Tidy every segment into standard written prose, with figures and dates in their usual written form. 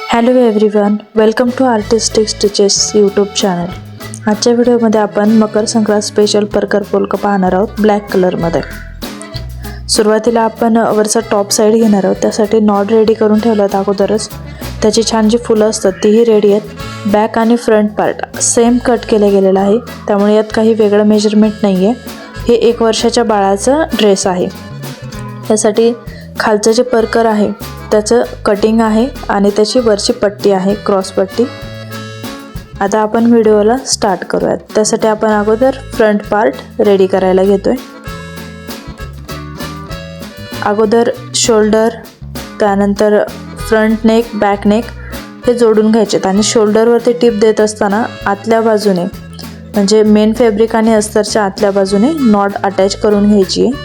Hello everyone, welcome to artistic stitches YouTube channel. आजच्या व्हिडिओमध्ये आपण मकर संक्रांत स्पेशल परकर पोलका पाहणार आहोत ब्लॅक कलरमध्ये. सुरुवातीला आपण वरचा टॉप साईड घेणार आहोत. त्यासाठी नॉट रेडी करून ठेवलात अगोदरच. त्याची छान जी फुलं असतात तीही रेडी आहेत. बॅक आणि फ्रंट पार्ट सेम कट केले गेलेला आहे, त्यामुळे यात काही वेगळं मेजरमेंट नाही आहे. हे 1 वर्षाच्या बाळाचा ड्रेस आहे. त्यासाठी खालचं जे परकर आहे त्याचं कटिंग आहे आणि त्याची वरची पट्टी आहे, क्रॉस पट्टी. आता आपण व्हिडिओला स्टार्ट करूयात. त्यासाठी आपण अगोदर फ्रंट पार्ट रेडी करायला घेतोय. अगोदर शोल्डर, त्यानंतर फ्रंट नेक, बॅक नेक हे जोडून घ्यायचेत. आणि शोल्डरवरती टिप देत असताना आतल्या बाजूने म्हणजे मेन फॅब्रिक आणि अस्तरच्या आतल्या बाजूने नॉट अटॅच करून घ्यायची आहे,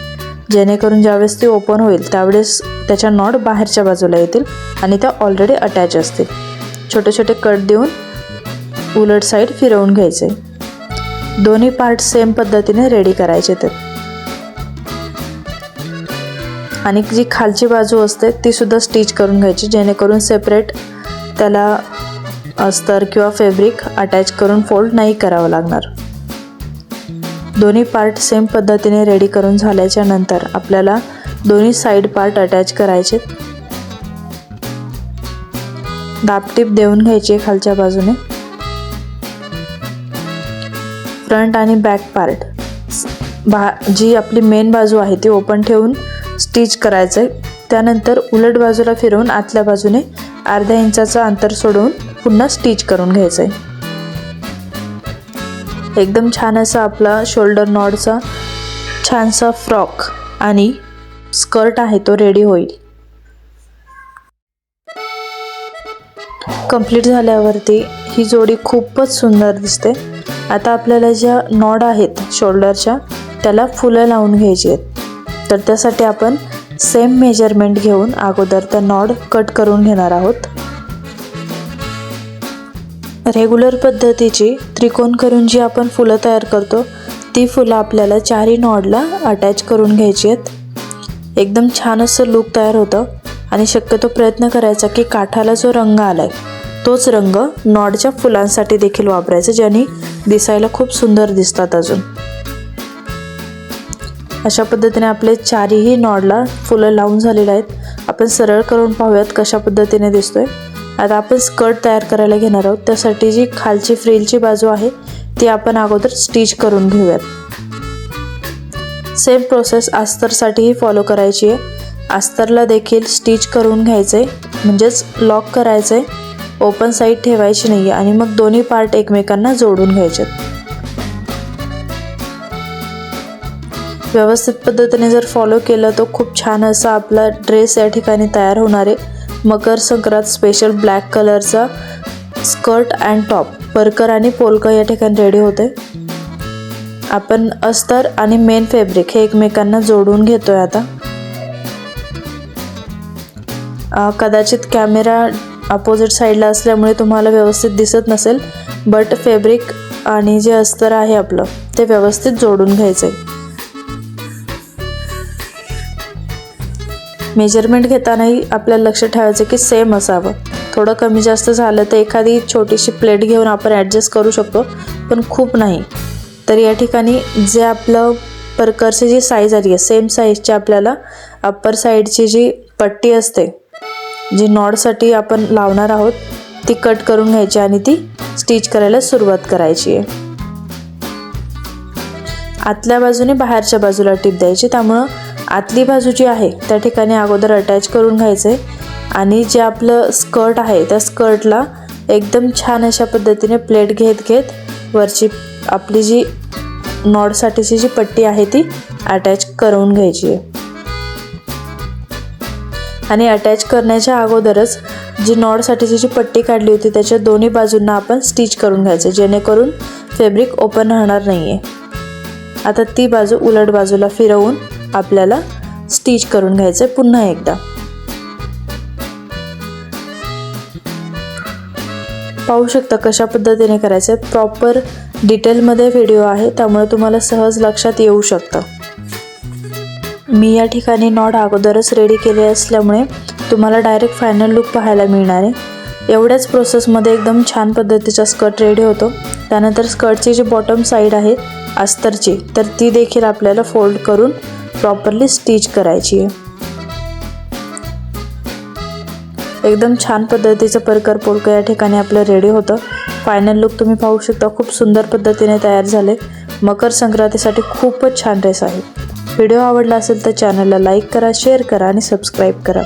जेणेकरून ज्यावेळेस ती ओपन होईल त्यावेळेस त्याच्या नॉट बाहेरच्या बाजूला येतील आणि त्या ऑलरेडी अटॅच असतील. छोटे छोटे कट देऊन उलट साईड फिरवून घ्यायचे. दोन्ही पार्ट सेम पद्धतीने रेडी करायचे ते. आणि जी खालची बाजू असते ती सुद्धा स्टिच करून घ्यायची, जेणेकरून सेपरेट त्याला अस्तर किंवा फॅब्रिक अटॅच करून फोल्ड नाही करावं लागणार. दोन्ही पार्ट सेम पद्धतीने रेडी करून झाल्याच्या नंतर आपल्याला दोन्ही साईड पार्ट अटॅच करायचे. दाबटीप देऊन घ्यायची खालच्या बाजूने. फ्रंट आणि बॅक पार्ट जी आपली मेन बाजू आहे ती ओपन ठेवून स्टिच करायचं आहे. त्यानंतर उलट बाजूला फिरवून आतल्या बाजूने अर्ध्या इंचाचं अंतर सोडून पुन्हा स्टिच करून घ्यायचं आहे. एकदम छान असा आपला शोल्डर नॉटचा छानसा फ्रॉक आणि स्कर्ट आहे तो रेडी होईल. कंप्लीट झाल्यावरती ही जोडी खूपच सुंदर दिसते. आता आपल्याला ज्या नॉट आहेत शोल्डरच्या त्याला फुलं लावून घ्यायची आहेत. तर त्यासाठी आपण सेम मेजरमेंट घेऊन अगोदर त्या नॉट कट करून घेणार आहोत. रेग्युलर पद्धतीची त्रिकोण करून जी आपण फुलं तयार करतो ती फुलं आपल्याला चारही नॉडला अटॅच करून घ्यायची आहेत. एकदम छान असं लूक तयार होतं. आणि शक्यतो प्रयत्न करायचा की काठाला जो रंग आलाय तोच रंग नॉडच्या फुलांसाठी देखील वापरायचा, ज्याने दिसायला खूप सुंदर दिसतात. अजून अशा पद्धतीने आपले चारही नॉडला फुलं लावून झालेले आहेत. आपण सरळ करून पाहूयात कशा पद्धतीने दिसतोय. आता आपण स्कर्ट तयार करायला घेणार आहोत. त्यासाठी जी खालची फ्रिलची बाजू आहे ती आपण अगोदर स्टिच करून घेऊयात. सेम प्रोसेस अस्तरसाठीही फॉलो करायची आहे. अस्तरला देखील स्टिच करून घ्यायचं आहे, म्हणजेच लॉक करायचं आहे, ओपन साईड ठेवायची नाही आहे. आणि मग दोन्ही पार्ट एकमेकांना जोडून घ्यायचे. व्यवस्थित पद्धतीने जर फॉलो केलं तर खूप छान असा आपला ड्रेस या ठिकाणी तयार होणार आहे. मकर संक्रांत स्पेशल ब्लॅक कलरचा स्कर्ट अँड टॉप परकर आणि पोलका या ठिकाणी रेडी होते. आपण अस्तर आणि मेन फॅब्रिक हे एकमेकांना जोडून घेतोय. आता कदाचित कॅमेरा अपोजिट साईडला असल्यामुळे तुम्हाला व्यवस्थित दिसत नसेल, बट फॅब्रिक आणि जे अस्तर आहे आपलं ते व्यवस्थित जोडून घ्यायचं आहे. मेजरमेंट घेतानाही आपल्याला लक्ष ठेवायचं की सेम असावं. थोडं कमी जास्त झालं तर एखादी छोटीशी प्लेट घेऊन आपण ॲडजस्ट करू शकतो, पण खूप नाही. तर या ठिकाणी जे आपलं परकरची जी साईज आली आहे सेम साईजची आपल्याला अप्पर साईडची जी पट्टी असते जी नॉडसाठी आपण लावणार आहोत ती कट करून घ्यायची आणि ती स्टिच करायला सुरुवात करायची आहे. आतल्या बाजूने बाहेरच्या बाजूला टिप द्यायची, त्यामुळं आतली बाजू जी आहे त्या ठिकाणी अगोदर अटॅच करून घ्यायचं आहे. आणि जे आपलं स्कर्ट आहे त्या स्कर्टला एकदम छान अशा पद्धतीने प्लेट घेत घेत वरची आपली जी नॉडसाठीची जी पट्टी आहे ती अटॅच करून घ्यायची आहे. आणि अटॅच करण्याच्या अगोदरच जी नॉडसाठीची जी पट्टी काढली होती त्याच्या दोन्ही बाजूंना आपण स्टिच करून घ्यायचं, जेणेकरून फॅब्रिक ओपन राहणार नाही आहे. आता ती बाजू उलट बाजूला फिरवून आपल्याला स्टिच करून घ्यायचं आहे पुन्हा एकदा. पाहू शकता कशा पद्धतीने करायचं आहे. प्रॉपर डिटेलमध्ये व्हिडिओ आहे, त्यामुळे तुम्हाला सहज लक्षात येऊ शकतं. मी या ठिकाणी नॉट अगोदरच रेडी केले असल्यामुळे तुम्हाला डायरेक्ट फायनल लुक पाहायला मिळणार आहे. एवढ्याच प्रोसेसमध्ये एकदम छान पद्धतीचा स्कर्ट रेडी होतो। त्यानंतर स्कर्टची जी बॉटम साईड आहे अस्तरची, तर ती देखील आपल्याला फोल्ड करून प्रॉपरली स्टिच करायची आहे। एकदम छान पद्धतीचं परकर पोलका या ठिकाणी आपलं रेडी होतं। फायनल लुक तुम्ही पाहू शकता, खूप सुंदर पद्धतीने तयार झाले। मकर संक्रांतीसाठी खूपच छान ड्रेस आहे। व्हिडिओ आवडला असेल तर चॅनलला लाईक करा, शेअर करा आणि सबस्क्राईब करा।